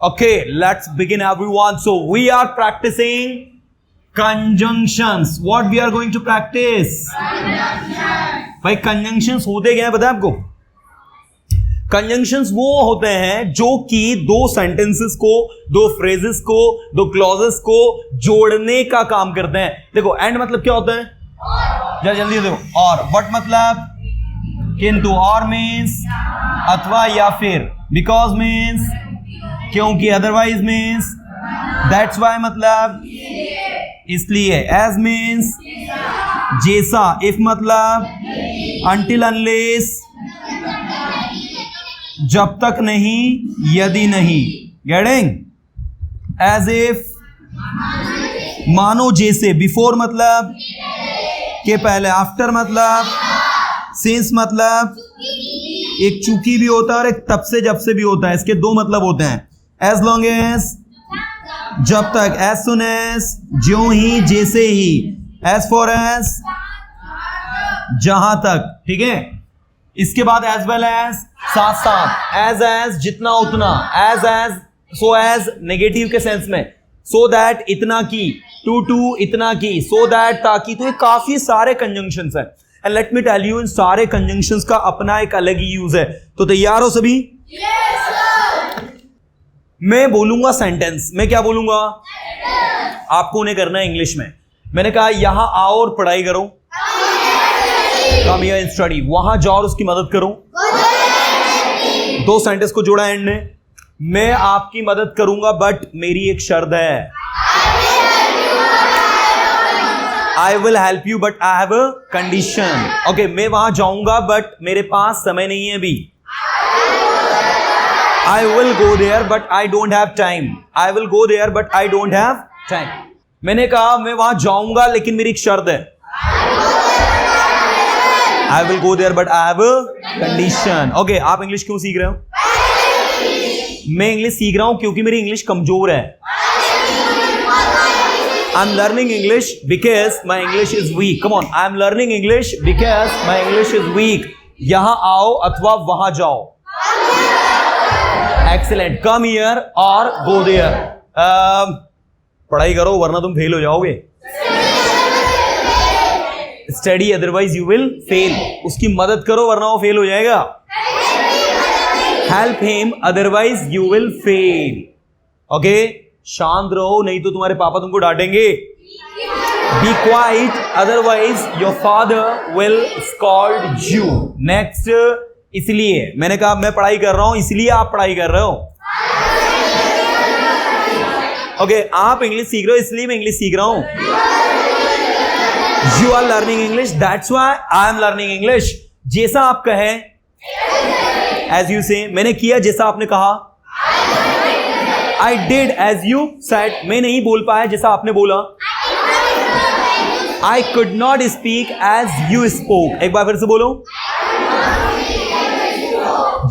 Okay, let's begin everyone. So we are practicing conjunctions. What we are going to practice? Conjunctions. भाई conjunctions होते क्या है पता है आपको? कंजंक्शंस वो होते हैं जो कि दो सेंटेंसेस को, दो फ्रेजेस को, दो क्लॉजेस को जोड़ने का काम करते हैं. देखो एंड मतलब क्या होता है? जरा जल्दी देखो. और बट मतलब किंतु, और मीन्स अथवा या फिर, बिकॉज मीन्स क्योंकि, अदरवाइज मीन्स दैट्स वाई मतलब इसलिए, एज मीन्स जैसा, इफ मतलब अनटिल अनलेस जब तक नहीं, यदि नहीं. गेटिंग? एज इफ मानो जैसे, बिफोर मतलब के पहले, आफ्टर मतलब, सिंस मतलब एक चूंकि भी होता है और एक तब से जब से भी होता है. इसके दो मतलब होते हैं. एज लॉन्ग एज जब तक, एज सुन एज ज्यों ही, जैसे ही, एज फॉर एज जहां तक. ठीक है. इसके बाद एज वेल एज साथ साथ, एज जितना उतना, एज सो एज नेगेटिव के सेंस में, सो दैट इतना की, टू इतना की, सो दैट ताकि. तो ये काफी सारे कंजंक्शंस हैं. And let me tell you, इन सारे कंजंक्शंस का अपना एक अलग ही यूज है. तो तैयार हो सभी? yes, sir. मैं बोलूंगा सेंटेंस. मैं क्या बोलूंगा? आपको उन्हें करना है इंग्लिश में. मैंने कहा यहां आओ और पढ़ाई करो. Come here and study. वहां जाओ और उसकी मदद करो. दो सेंटेंस को जोड़ा एंड ने. मैं आपकी मदद करूंगा बट मेरी एक शर्त है. I will help you but I have a condition. Okay, मैं वहां जाऊंगा बट मेरे पास समय नहीं है अभी. I will go there but I don't have time. I will go there but I don't have time. मैंने कहा मैं वहां जाऊंगा लेकिन मेरी एक शर्त है. I will go there but I have a condition. Okay, आप इंग्लिश क्यों सीख रहे हो? मैं इंग्लिश सीख रहा हूं क्योंकि मेरी इंग्लिश कमजोर है. I'm learning English because my English is weak. Come on, I'm learning English because my English is weak. यहाँ आओ अथवा वहां जाओ. Excellent. Come here or go there. पढ़ाई करो वरना तुम फेल हो जाओगे. Study otherwise you will fail. उसकी मदद करो वरना वो फेल हो जाएगा. Help him otherwise you will fail. Okay? शांत रहो नहीं तो तुम्हारे पापा तुमको डांटेंगे. Be quiet otherwise your father will scold you. Next, इसलिए. मैंने कहा मैं पढ़ाई कर रहा हूं इसलिए आप पढ़ाई कर रहे हो. ओके, आप इंग्लिश सीख रहे हो इसलिए मैं इंग्लिश सीख रहा हूं. You are learning English, that's why I am learning English. जैसा आप कहें, as you say. मैंने किया जैसा आपने कहा. I did as you said. मैं नहीं बोल पाया जैसा आपने बोला. I could not speak as you spoke. एक बार फिर से बोलो.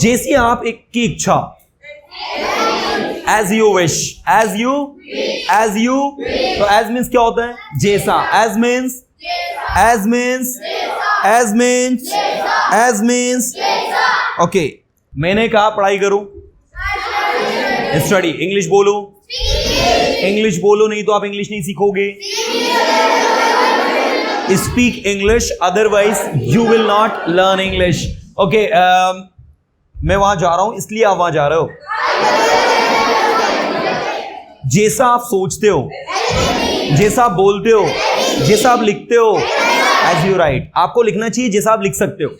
जैसी आप एक की इच्छा. As you wish. As you. तो as means क्या होता है? जैसा. As means. Okay. मैंने कहा पढ़ाई करूं. स्टडी. इंग्लिश बोलो. इंग्लिश बोलो नहीं तो आप इंग्लिश नहीं सीखोगे. Speak English otherwise you will not learn English. Okay, मैं वहां जा रहा हूं इसलिए आप वहां जा रहे हो. जैसा आप सोचते हो, जैसा आप बोलते हो, जैसा आप लिखते हो, एज यू राइट. आपको लिखना चाहिए जैसा आप लिख सकते हो.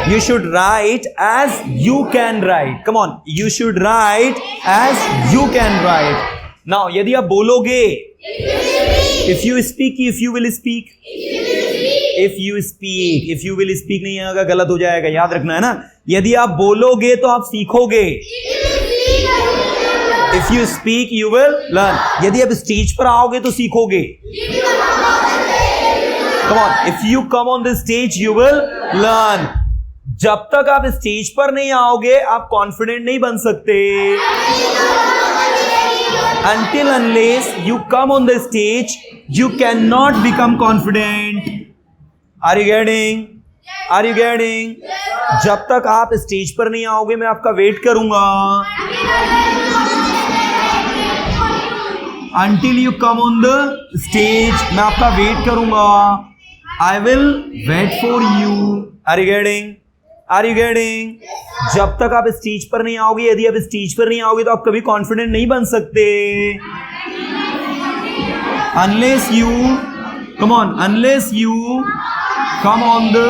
You should write as you can write. Come on, you should write as you can write. Now, यदि आप बोलोगे, if you speak, if you will speak. If you speak, if you will speak नहीं आएगा, गलत हो जाएगा. याद रखना है ना. यदि आप बोलोगे तो आप सीखोगे. If you speak, you will learn. यदि आप स्टेज पर आओगे तो सीखोगे. Come on, if you come on the stage, you will learn. जब तक आप स्टेज पर नहीं आओगे आप कॉन्फिडेंट नहीं बन सकते. Until unless you come on the stage, you cannot become confident. Are you getting? जब तक आप स्टेज पर नहीं आओगे मैं आपका वेट करूंगा। Until you come on the stage, मैं आपका वेट करूंगा। I will wait for you. Are you getting? Are you getting? जब तक आप स्टेज पर नहीं आओगे, यदि आप स्टेज पर नहीं आओगे तो आप कभी कॉन्फिडेंट नहीं बन सकते। Unless you, come on, unless you come on the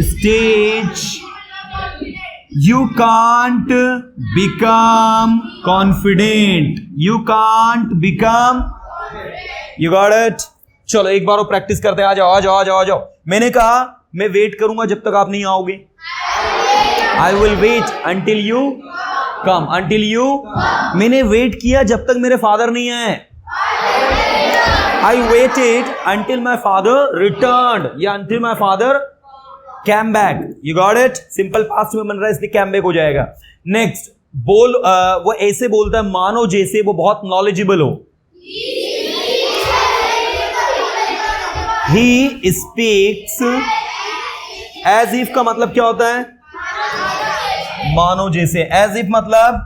stage, you can't become confident. You can't become. You got it? चलो एक बार वो प्रैक्टिस करते हैं। आ जाओ आ जाओ आ जाओ आ जाओ। मैंने कहा मैं वेट करूंगा जब तक आप नहीं आओगे। I will wait until you come. Until you. मैंने वेट किया जब तक मेरे फादर नहीं आए। I waited until my father returned. या until my father came back. You got it? Simple past में बन रहा है इसलिए came back हो जाएगा। नेक्स्ट बोल वो ऐसे बोलता है मानो जैसे वो बहुत नॉलेजेबल हो। He speaks as if का मतलब क्या होता है? मानो जैसे। as if मतलब,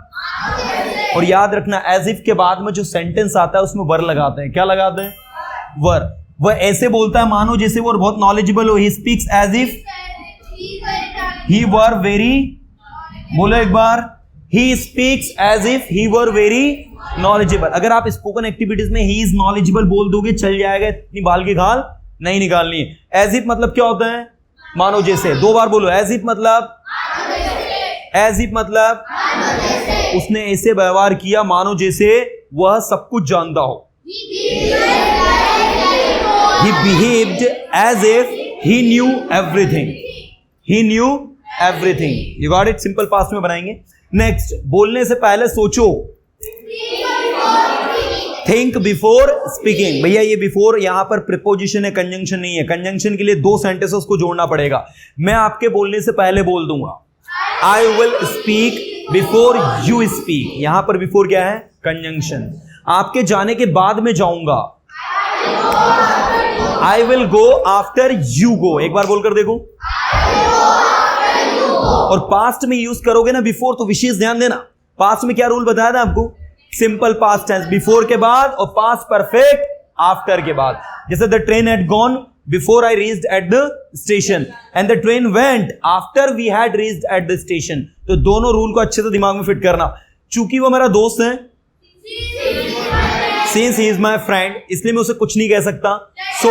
और याद रखना as if के बाद में जो सेंटेंस आता है उसमें वर लगाते हैं। क्या लगाते हैं? वर। वह ऐसे बोलता है मानो जैसे वो बहुत नॉलेजेबल हो। He speaks as if he were very, बोलो एक बार, he speaks as if he were very knowledgeable। अगर आप स्पोकन एक्टिविटीज में he is knowledgeable बोल दोगे चल जाएगा, इतनी बाल की खाल नहीं निकालनी है। as if मतलब क्या होता है? मानो जैसे। दो बार बोलो। as if मतलब, as if मतलब उसने ऐसे व्यवहार किया मानो जैसे वह सब कुछ जानता हो। He behaved as if he knew everything. He knew everything. You got it? Simple past में बनाएंगे। नेक्स्ट, बोलने से पहले सोचो। Think before speaking. भैया ये बिफोर यहां पर प्रीपोजिशन है, कंजंक्शन नहीं है। कंजंक्शन के लिए दो सेंटेंसेस को जोड़ना पड़ेगा। मैं आपके बोलने से पहले बोल दूंगा I will speak before you speak. यहां पर बिफोर क्या है? कंजंक्शन। आपके जाने के बाद में जाऊंगा। आई will go after you go. एक बार बोलकर देखो। और पास्ट में यूज करोगे ना बिफोर, तो विशेष ध्यान देना। पास्ट में क्या रूल बताया था आपको? सिंपल पास्ट टेंस बिफोर के बाद और पास्ट परफेक्ट आफ्टर के बाद। जैसे the train had gone before I reached at the station and the train went after we had reached at the station. तो दोनों रूल को अच्छे से दिमाग में फिट करना। चूंकि वो मेरा दोस्त है, since he is my friend, इसलिए मैं उसे कुछ नहीं कह सकता। So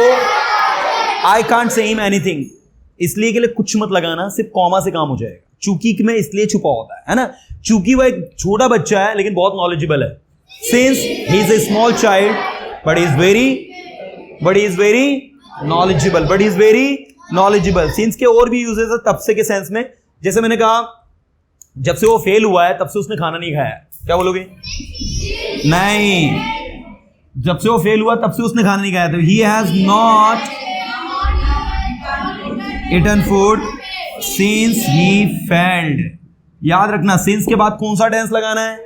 I can't say him anything. इसलिए के लिए कुछ मत लगाना, सिर्फ कॉमा से काम हो जाएगा। चूंकि में इसलिए छुपा होता है ना। चूंकि वह एक छोटा बच्चा है लेकिन बहुत नॉलेजेबल है। Since he is a small child but he is very knowledgeable. But is very knowledgeable. Since के और भी यूजेस है तब से के सेंस में। जैसे मैंने कहा जब से वो फेल हुआ है तब से उसने खाना नहीं खाया। क्या बोलोगे? नहीं, जब से वो फेल हुआ तब से उसने खाना नहीं खाया। तो he has not eaten food since he failed. याद रखना सिंस के बाद कौन सा टेंस लगाना है?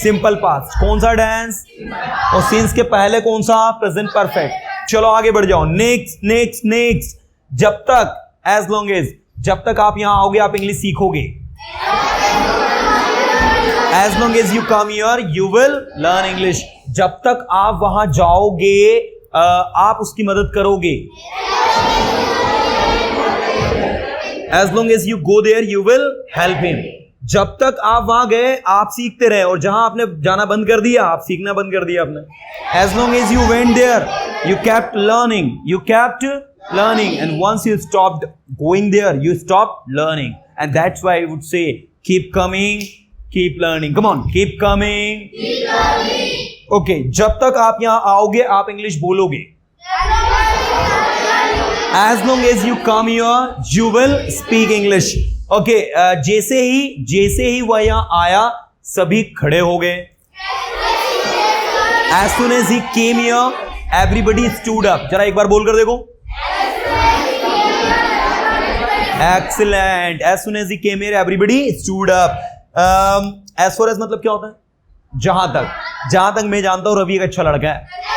Simple past. कौन सा टेंस? और सिंस के पहले कौन सा? Present perfect. चलो आगे बढ़ जाओ। Next next next. जब तक, एज लॉन्ग एज, जब तक आप यहां आओगे आप इंग्लिश सीखोगे। As long as you come here you will learn English. जब तक आप वहां जाओगे आप उसकी मदद करोगे। As long as you go there, you will help him. जब तक आप वहां गए आप सीखते रहे, और जहां आपने जाना बंद कर दिया आप सीखना बंद कर दिया आपने। As long as you went there, you kept learning. You kept learning, and once you stopped going there, you stopped learning. And that's why I would say, keep coming, keep learning. Come on, keep coming. Keep learning. Okay, जब तक आप यहां आओगे आप English बोलोगे। As long as you come here, you will speak English. Okay, जैसे ही वह यहाँ आया सभी खड़े हो गए। As soon as he came here, everybody stood up. जरा एक बार बोलकर देखो। Excellent. As soon as he came here, everybody stood up. As far as मतलब क्या होता है? जहां तक मैं जानता हूं रवि एक अच्छा लड़का है।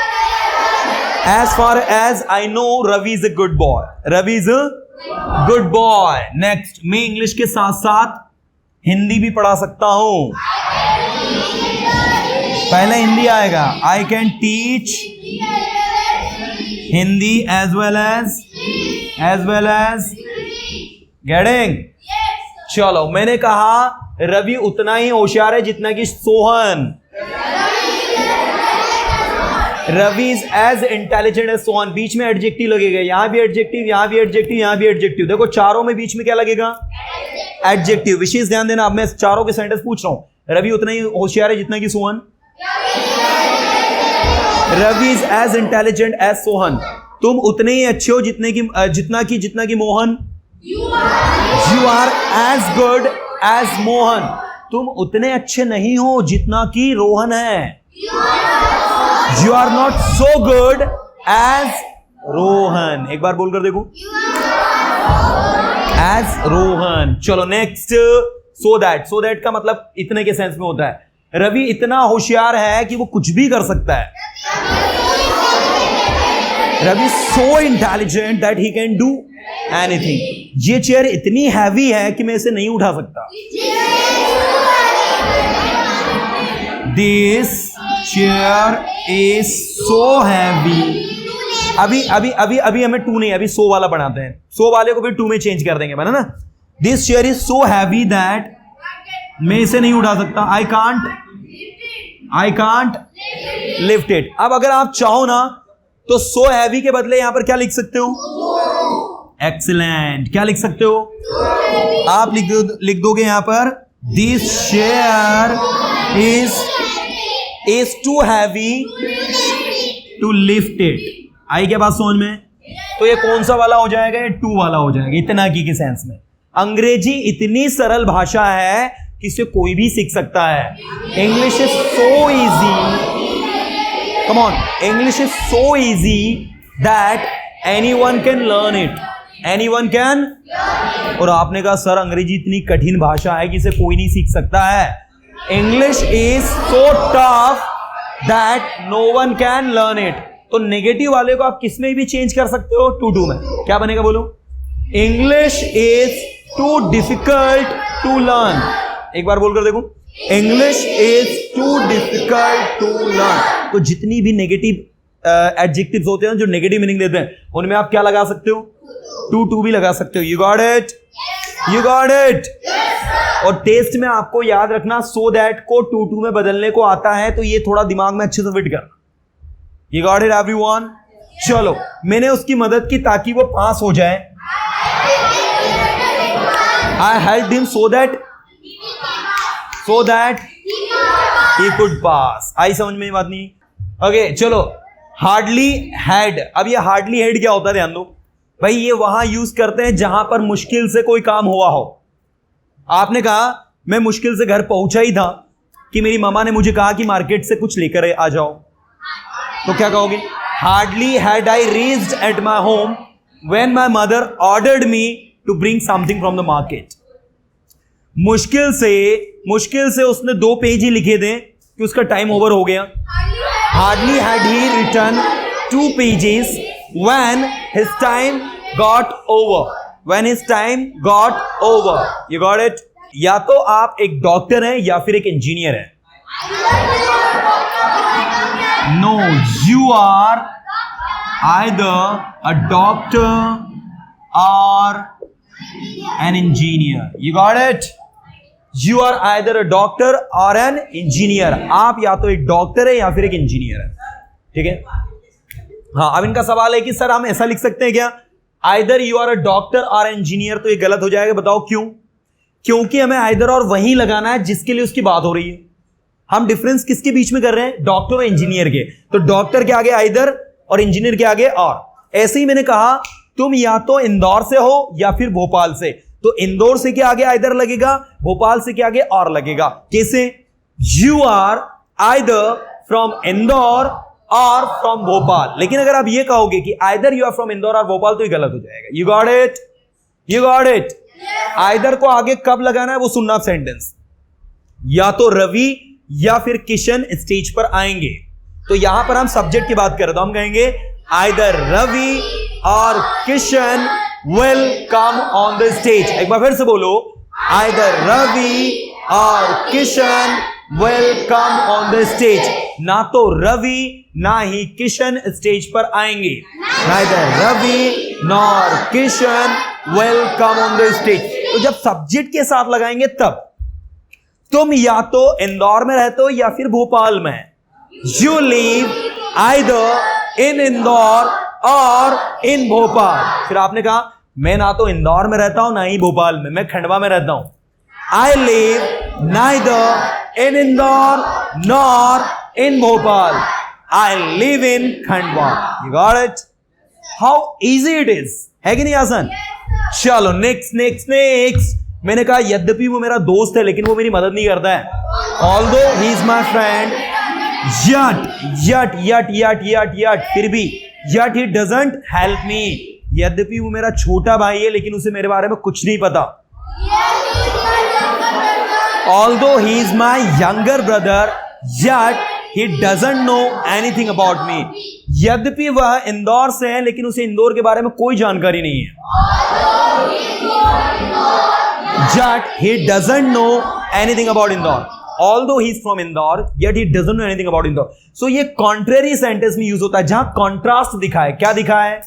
As far as I know, Ravi is a good boy. Ravi is a good boy. Next, मैं इंग्लिश के साथ साथ हिंदी भी पढ़ा सकता हूं। पहले हिंदी आएगा। I can teach Hindi as well as getting. चलो, मैंने कहा रवि उतना ही होशियार है जितना कि Sohan. Ravi is as intelligent as Sohan. बीच में एडजेक्टिव लगेगा, यहां भी एडजेक्टिव, यहां भी एडजेक्टिव, यहां भी एडजेक्टिव। देखो चारों में बीच में क्या लगेगा? एडजेक्टिव। विशेष ध्यान देना, अब मैं चारों के सेंटेंस पूछ रहा हूं। रवि उतना ही होशियार है जितना कि Sohan. Ravi is as intelligent as Sohan. तुम उतने ही अच्छे हो जितना कि Mohan. You are as good as Mohan. तुम उतने अच्छे नहीं हो जितना कि रोहन है। You are not so good as Rohan. एक बार बोलकर देखो, एज रोहन। चलो नेक्स्ट, सो दैट का मतलब इतने के सेंस में होता है। रवि इतना होशियार है कि वो कुछ भी कर सकता है। Ravi so intelligent that he can do anything. ये चेयर इतनी हैवी है कि मैं इसे नहीं उठा सकता। This chair is so heavy. अभी हमें टू नहीं, अभी सो वाला बनाते हैं। सो वाले को भी टू में चेंज कर देंगे, बना ना। This chair is so heavy that, मैं इसे नहीं उठा सकता। I can't lift it. अब अगर आप चाहो ना तो सो हैवी के बदले यहां पर क्या लिख सकते हो? एक्सीलेंट। क्या लिख सकते हो? आप लिख दोगे यहां पर, this chair is too heavy to lift it. आई क्या बात समझ में? तो ये कौन सा वाला हो जाएगा? ये टू वाला हो जाएगा, इतना की के सेंस में। अंग्रेजी इतनी सरल भाषा है कि इसे कोई भी सीख सकता है। English is so easy, come on, English is so easy that anyone can learn it. Anyone can. और आपने कहा सर अंग्रेजी इतनी कठिन भाषा है कि इसे कोई नहीं सीख सकता है। English is so tough that no one can learn it. तो नेगेटिव वाले को आप किस में भी चेंज कर सकते हो? टू में। क्या बनेगा बोलो? English is too difficult to learn. एक बार बोलकर देखो, English is too difficult to learn. तो जितनी भी नेगेटिव एडजेक्टिव्स होते हैं जो नेगेटिव मीनिंग देते हैं, उनमें आप क्या लगा सकते हो? टू भी लगा सकते हो। You got it? You got it? और टेस्ट में आपको याद रखना, सो दैट को टू में बदलने को आता है, तो ये थोड़ा दिमाग में अच्छे से फिट करना। You got it everyone? चलो, मैंने उसकी मदद की ताकि वो पास हो जाए। आई helped him so that he could pass। आई समझ में बात नहीं? ओके चलो, हार्डली हैड। अब ये हार्डली हैड क्या होता है ध्यान दो भाई। ये वहां यूज करते हैं जहां पर मुश्किल से कोई काम हुआ हो। आपने कहा मैं मुश्किल से घर पहुंचा ही था कि मेरी मामा ने मुझे कहा कि मार्केट से कुछ लेकर आ जाओ, तो क्या कहोगे? Hardly had I reached at my home when my mother ordered me to bring something from the market. मुश्किल से उसने 2 पेज ही लिखे थे कि उसका टाइम ओवर हो गया। Hardly had he written 2 pages when his time got over। You got it? या तो आप एक डॉक्टर हैं या फिर एक इंजीनियर हैं। No, you are either a doctor or an engineer। You got it? You are either a doctor or an engineer। आप या तो एक डॉक्टर है या फिर एक इंजीनियर है। ठीक है? हाँ, अब इनका सवाल है कि सर हम ऐसा लिख सकते हैं क्या, either you are a doctor or engineer? तो ये गलत हो जाएगा। बताओ क्यों? क्योंकि हमें आइदर और वही लगाना है जिसके लिए उसकी बात हो रही है। हम डिफरेंस किसके बीच में कर रहे हैं? डॉक्टर और इंजीनियर के। तो डॉक्टर के आगे आइदर और इंजीनियर के आगे और। ऐसे ही मैंने कहा तुम या तो इंदौर से हो या फिर भोपाल से, तो इंदौर से के आगे आइदर लगेगा, भोपाल से के आगे और लगेगा। कैसे? You are either from Indore or from Bhopal. लेकिन अगर आप ये कहोगे कि either you are from Indore or Bhopal, तो ये गलत हो जाएगा। You got it? You got it? Either को आगे कब लगाना है वो सुनना सेंटेंस। या तो रवि या फिर किशन स्टेज पर आएंगे, तो यहां पर हम सब्जेक्ट की बात करें तो हम कहेंगे आइदर रवि और Kishan will come on the stage. एक बार फिर से बोलो, either Ravi or Kishan will come on the stage. ना तो रवि ना ही किशन स्टेज पर आएंगे. Neither Ravi nor Kishan will come on the stage. तो जब सब्जेक्ट के साथ लगाएंगे तब तुम या तो इंदौर में रहते हो या फिर भोपाल में. You live either in Indore और in भोपाल. फिर आपने कहा मैं ना तो इंदौर में रहता हूं ना ही भोपाल में, मैं खंडवा में रहता हूं. I live neither in Indore nor in Bhopal. I live in Khandwa. You got it? How easy it is. है कि नहीं आसान? चलो नेक्स्ट. मैंने कहा यद्यपि वो मेरा दोस्त है लेकिन वो मेरी मदद नहीं करता है. Although he is my friend, yet फिर भी yet he doesn't help me. यद्यपि वो मेरा छोटा भाई है लेकिन उसे मेरे बारे में कुछ नहीं पता. Although he is my younger brother, yet he doesn't know anything about me. यद्यपि वह इंदौर से है लेकिन उसे इंदौर के बारे में कोई जानकारी नहीं है. Yet he doesn't know anything about Indore. Although he is from Indore, yet he doesn't know anything about Indore. So ये contrary sentence में यूज होता है जहां contrast दिखा है. क्या दिखा है?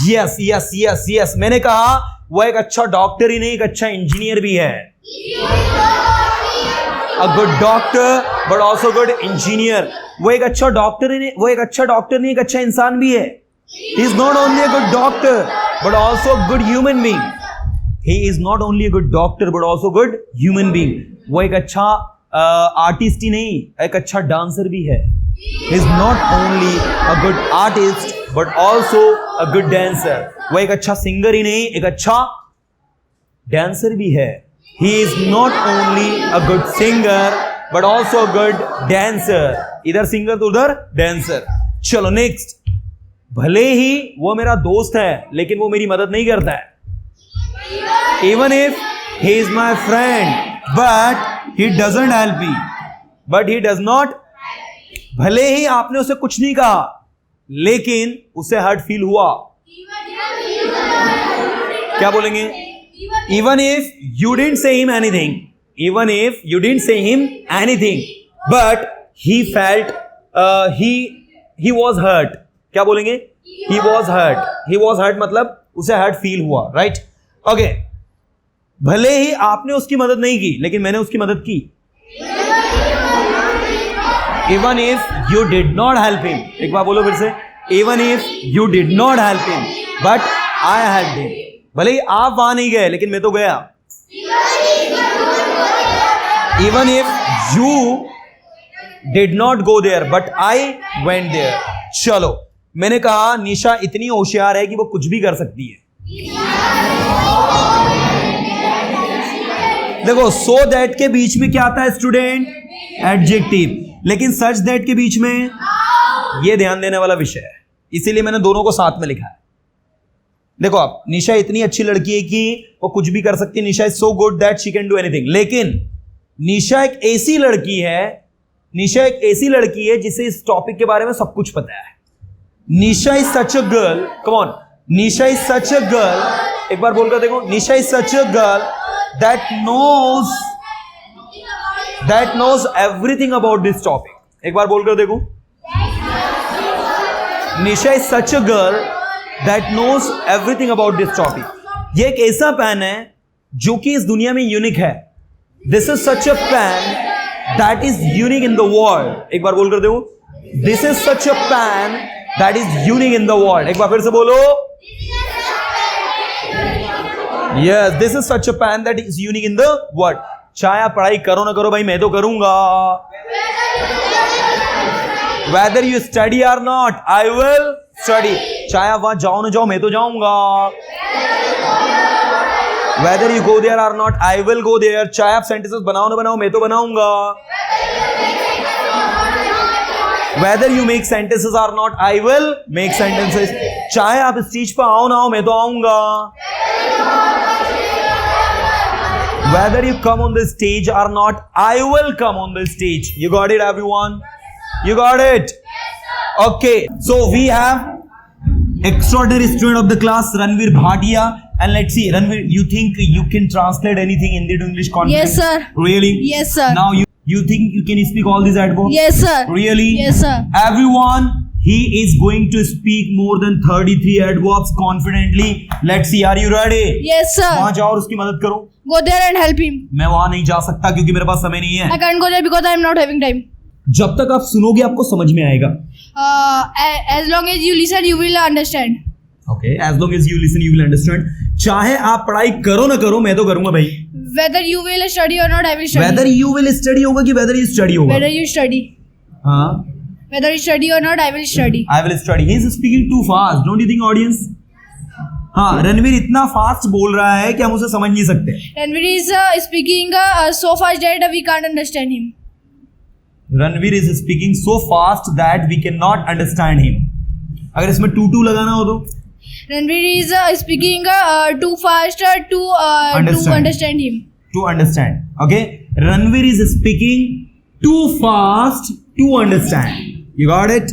Yes. मैंने कहा वो एक अच्छा डॉक्टर ही नहीं, एक अच्छा इंजीनियर भी है. A good doctor, but also good engineer. वो एक अच्छा डॉक्टर नहीं, एक अच्छा इंसान भी है. He is not only a good doctor, but also a good human being. वो एक अच्छा आर्टिस्ट ही नहीं, एक अच्छा डांसर भी है. He is not only a good artist, but also a good dancer. वो एक अच्छा सिंगर ही नहीं, एक अच्छा डांसर भी है. He is not only a good singer, but also a good dancer. इधर सिंगर तो उधर डांसर. चलो नेक्स्ट. भले ही वो मेरा दोस्त है लेकिन वो मेरी मदद नहीं करता है. Even if he is my friend, but he doesn't help me. But he does not. भले ही आपने उसे कुछ नहीं कहा लेकिन उसे हर्ट फील हुआ. क्या बोलेंगे? Even if you didn't say him anything, but he felt he was hurt. क्या बोलेंगे? He was hurt मतलब उसे हर्ट फील हुआ. राइट? ओके. भले ही आपने उसकी मदद नहीं की लेकिन मैंने उसकी मदद की. Even if you did not help him. एक बार बोलो फिर से. Even if you did not help him, but I helped him. भले ही आप वहां नहीं गए लेकिन मैं तो गया. Even if you did not go there, but I went there. चलो. मैंने कहा निशा इतनी होशियार है कि वो कुछ भी कर सकती है. देखो सो दैट के बीच में क्या आता है स्टूडेंट? एडजेक्टिव. लेकिन सच दैट के बीच में ये ध्यान देने वाला विषय है, इसीलिए मैंने दोनों को साथ में लिखा है. देखो आप, निशा इतनी अच्छी लड़की है कि वो कुछ भी कर सकती है. Nisha is so good that she can do anything. लेकिन निशा एक ऐसी लड़की है जिसे इस टॉपिक के बारे में सब कुछ पता है. Nisha is such a girl. Come on. Nisha is such a girl. एक बार बोलकर देखो. Nisha is such a girl that knows everything about this topic. एक बार बोलकर देखो. Nisha is such a girl that knows everything about this topic. ये एक ऐसा पेन है जो कि इस दुनिया में यूनिक है. This is such a pen that is unique in the world. एक बार बोलकर देखो. This is such a pen that is unique in the world. एक बार फिर से बोलो. Yes, this is such a pen that is unique in the world. चाहे आप पढ़ाई करो ना करो भाई, मैं तो करूंगा. Whether you study or not, I will study. चाहे आप वहां जाओ ना जाओ, मैं तो जाऊंगा. Whether you go there or not, I will go there. चाहे आप सेंटेंसेस बनाओ ना बनाओ, मैं तो बनाऊंगा. Whether you make sentences or not, I will make sentences. चाहे आप स्टेज पर आओ ना आओ, मैं तो आऊंगा. Whether you come on the stage or not, I will come on the stage. You got it, everyone? You got it? Okay, so we have extraordinary student of the class, Ranveer Bhatia. And let's see, Ranveer, you think you can translate anything Hindi to English confidently? Yes, sir. Really? Yes, sir. Now you think you can speak all these adverbs? Yes, sir. Really? Yes, sir. Everyone, he is going to speak more than 33 adverbs confidently. Let's see, are you ready? Yes, sir. वहां जाओ और उसकी मदद करो. Go there and help him. मैं वहां नहीं जा सकता क्योंकि मेरे पास समय नहीं है. I can't go there because I am not having time. जब तक आप सुनोगे आपको समझ में आएगा. As long as you listen, you will understand. Okay, as long as you listen, you will understand. चाहे आप पढ़ाई करो ना करो, मैं तो करूंगा भाई. Whether you will study or not, I will study. Whether you will study होगा कि whether you study होगा. Whether you study. हाँ. Whether you study or not, I will study. I will study. He is speaking too fast. Don't you think, audience? हाँ, रणवीर इतना fast बोल रहा है कि हम उसे समझ नहीं सकते. Ranveer is speaking so fast that we can't understand him. Ranveer is speaking so fast that we cannot understand him. अगर इसमें टू लगाना हो तो Ranveer is speaking too fast to understand him. To understand. Okay, Ranveer is speaking too fast to understand. You got it?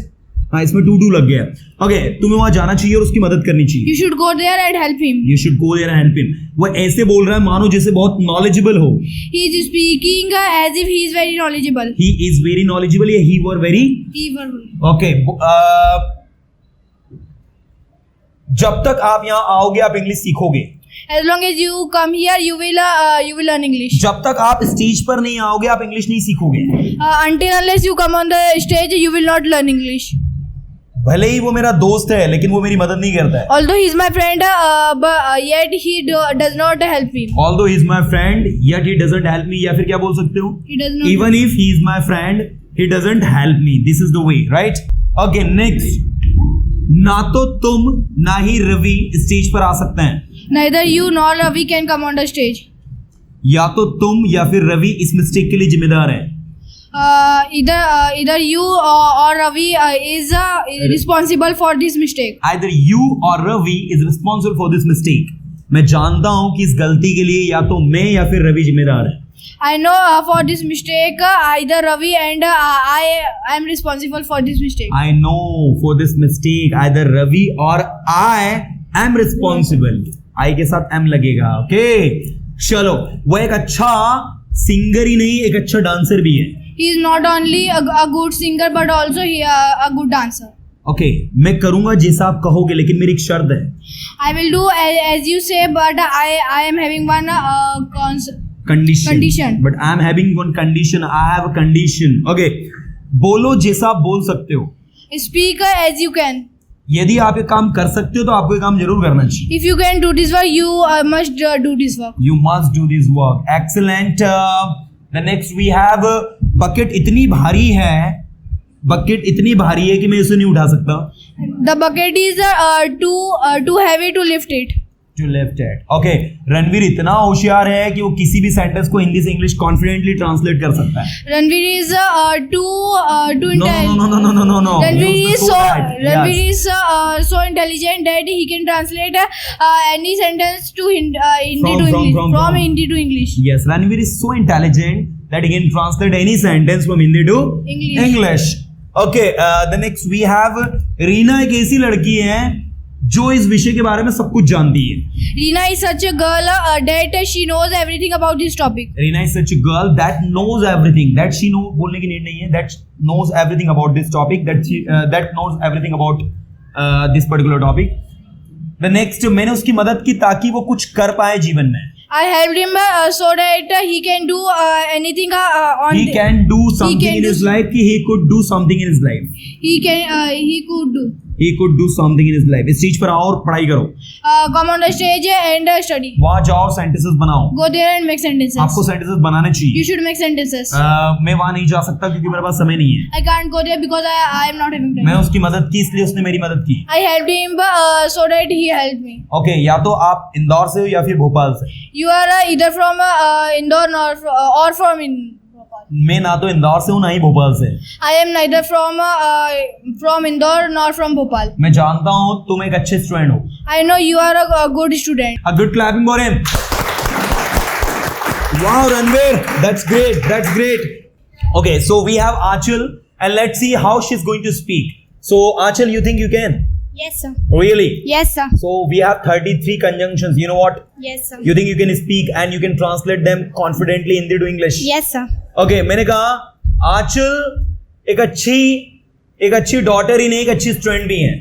हाँ, इसमें to लग गया. Okay, तुम्हें वहां जाना चाहिए और उसकी मदद करनी चाहिए. You should go there and help him. You should go there and help him. वो ऐसे बोल रहा है मानो जैसे बहुत knowledgeable हो. He is speaking as if he is very knowledgeable. He is very knowledgeable या he were very. Okay. जब तक आप यहाँ आओगे आप इंग्लिश सीखोगे. As long as you come here, you will learn English. जब तक आप स्टेज पर नहीं आओगे आप इंग्लिश नहीं सीखोगे. Until unless you come on the stage, you will not learn English. भले ही वो मेरा दोस्त है लेकिन वो मेरी मदद नहीं करता है. Although he is my friend, but yet he does not help me. Although he is my friend, yet he doesn't help me. या फिर क्या बोल सकते हो? He does not. Even if he is my friend, he doesn't help me. This is the way, right? Okay, next. ना तो तुम ना ही रवि स्टेज पर आ सकते हैं. Neither you nor Ravi can come on the stage. या तो तुम या फिर रवि इस मिस्टेक के लिए जिम्मेदार है. Either you or Ravi is responsible for this mistake. Either you or Ravi is responsible for this mistake. मैं जानता हूँ कि इस गलती के लिए या तो मैं या फिर रवि जिम्मेदार है. I know for this mistake either Ravi and I am responsible for this mistake. I know for this mistake either Ravi or I am responsible. I के साथ M लगेगा. Okay, चलो. वो एक अच्छा सिंगर ही नहीं एक अच्छा डांसर भी है. He is not only a good singer but also a good dancer. Okay, मैं करूंगा जैसा आप कहोगे लेकिन मेरी एक शर्त है. I will do as you say, but I am having one condition. But I am having one condition. I have a condition. Okay, बोलो जैसा आप बोल सकते हो. Speak as you can. यदि आप ये काम कर सकते हो तो आपको ये काम जरूर करना चाहिए. If you can do this work, you must do this work. You must do this work. Excellent. The next we have bucket इतनी भारी है. बकेट इतनी भारी है कि मैं इसे नहीं उठा सकता. The bucket is too heavy to lift it. To lift it. Okay. Ranveer इतना होशियार है कि वो किसी भी सेंटेंस को हिंदी से इंग्लिश कॉन्फिडेंटली ट्रांसलेट कर सकता है. Ranveer is too intelligent. No. Ranveer is so intelligent that he can translate any sentence to Hindi to English. From Hindi to English. Yes, Ranveer is so intelligent that he can translate any sentence from Hindi to English. Okay. The next we have Reena. एक ऐसी लड़की है जो इस विषय के बारे में सब कुछ जानती है. Reena is such a girl that she knows everything about this topic. Reena is such a girl that knows everything. That she know बोलने की नीड नहीं है. That knows everything about this topic. That knows everything about this particular topic. The next मैंने उसकी मदद की ताकि वो कुछ कर पाए जीवन में. I helped him so that he can do anything on. He can do something in his life. He could do something in his life. He could do something in his life. Stage पर आओ और पढ़ाई करो. Come on the stage and study. वहाँ जाओ sentences बनाओ. Go there and make sentences. आपको sentences बनाने चाहिए. You should make sentences. मैं वहाँ नहीं जा सकता क्योंकि मेरे पास समय नहीं है. I can't go there because I am not having time. मैं उसकी मदद की इसलिए उसने मेरी मदद की. I helped him so that he helped me. Okay, या तो आप इंदौर से हो या फिर भोपाल से. You are either from Indore or from Bhopal. मैं ना तो इंदौर से हूँ ना ही भोपाल से. I am neither from Indore nor from Bhopal. मैं जानता हूँ तुम एक अच्छे स्टूडेंट हो. I know you are a good student. A good clapping for him. Wow, Ranveer, that's great. Okay, so we have Achal and let's see how she's going to speak. So Aanchal, you think you can? Yes, sir. Really? Yes, sir. So we have 33 conjunctions. You know what? Yes, sir. You think you can speak and you can translate them confidently Hindi to English? Yes, sir. Okay, मैंने कहा आंचल एक अच्छी daughter ही नहीं, एक अच्छी student भी है.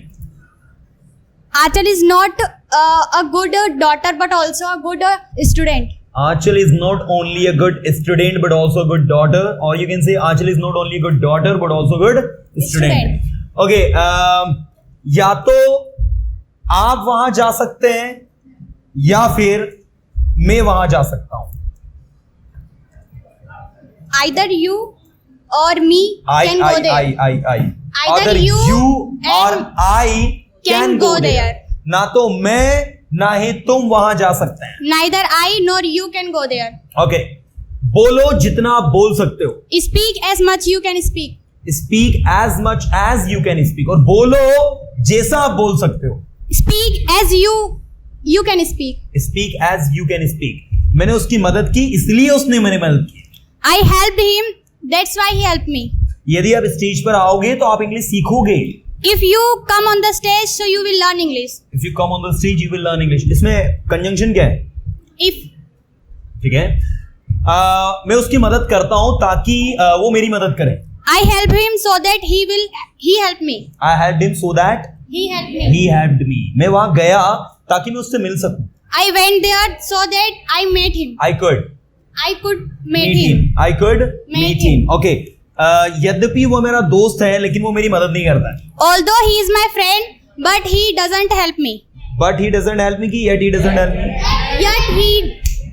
Aanchal is not a good daughter but also a good student. Aanchal is not only a good student but also a good daughter, or you can say Aanchal is not only a good daughter but also a good student. Okay, या तो आप वहां जा सकते हैं या फिर मैं वहां जा सकता हूं. Either you or me can go there. Either you or I can go there. ना तो मैं ना ही तुम वहां जा सकते हैं. Neither I nor you can go there. Okay, बोलो जितना आप बोल सकते हो. Speak as much you can speak. Speak as much as you can speak. और बोलो जैसा आप बोल सकते हो. Speak as you can speak. Speak as you can speak. मैंने उसकी मदद की इसलिए उसने मेरी मदद की. I helped him, that's why he helped me. यदि आप स्टेज पर आओगे तो आप इंग्लिश सीखोगे. If you come on the stage, so you will learn English. If you come on the stage, you will learn English. इसमें conjunction क्या है? If. ठीक है. मैं उसकी मदद करता हूं ताकि वो मेरी मदद करे. I help him so that he helped me. I helped him so that He helped me. he helped me. मैं वहां गया ताकि मैं उससे मिल सकूं. I went there so that I met him. I could meet him. I could Meet meet him. Okay. यद्यपि वो मेरा दोस्त है लेकिन वो मेरी मदद नहीं करता है. Although he is my friend, but he doesn't help me. But he doesn't help me कि yet he doesn't help me.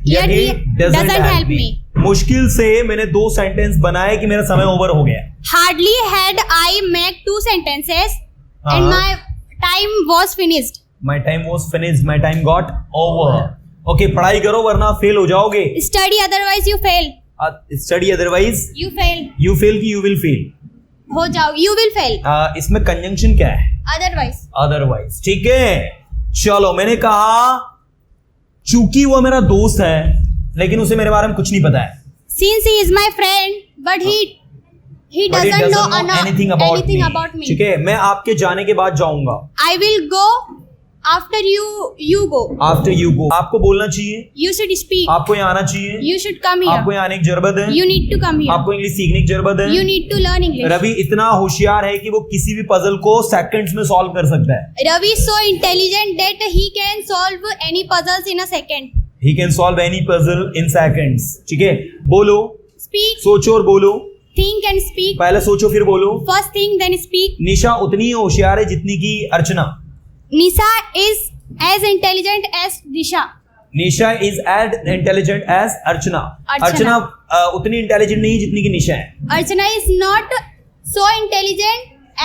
Yet he doesn't help me. मुश्किल से मैंने 2 सेंटेंस बनाए कि मेरा समय ओवर हो गया. Hardly had I make 2 sentences and my time was finished. My time was finished. My time got over. Okay, पढ़ाई करो वरना फेल हो जाओगे. Study otherwise you fail. Study otherwise You fail. you fail कि you will fail. हो जाओ. You will fail. इसमें conjunction क्या है? Otherwise. Otherwise. ठीक है. चलो, मैंने कहा चूंकि वो मेरा दोस्त है लेकिन उसे मेरे बारे में कुछ नहीं पता है. Since he is my friend, but he doesn't know anything about me. ठीक है, मैं आपके जाने के बाद जाऊंगा. I will go after you go. After you go. आपको बोलना चाहिए. You should speak. आपको यहाँ आना चाहिए. You should come here. आपको यहाँ आने की जरूरत है. You need to come here. आपको इंग्लिश सीखने की जरूरत है. You need to learn English. Ravi इतना होशियार है कि वो किसी भी पजल को सेकंड्स में सॉल्व कर सकता है. Ravi is so intelligent that he can solve any puzzles in a second. He can solve any puzzle in seconds. ठीक है, बोलो. Speak. सोचो और बोलो. Think and speak. पहले सोचो फिर बोलो. First think then speak. निशा उतनी ही होशियार है जितनी की अर्चना. Nisha is as intelligent as Disha. Nisha is as intelligent as अर्चना. अर्चना उतनी इंटेलिजेंट नहीं जितनी की निशा है. Archana is not so intelligent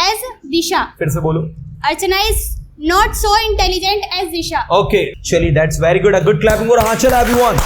as Disha. फिर से बोलो. Archana is not so intelligent as Disha. Okay, चलिए, that's very good. A good clapping for Aanchal, everyone.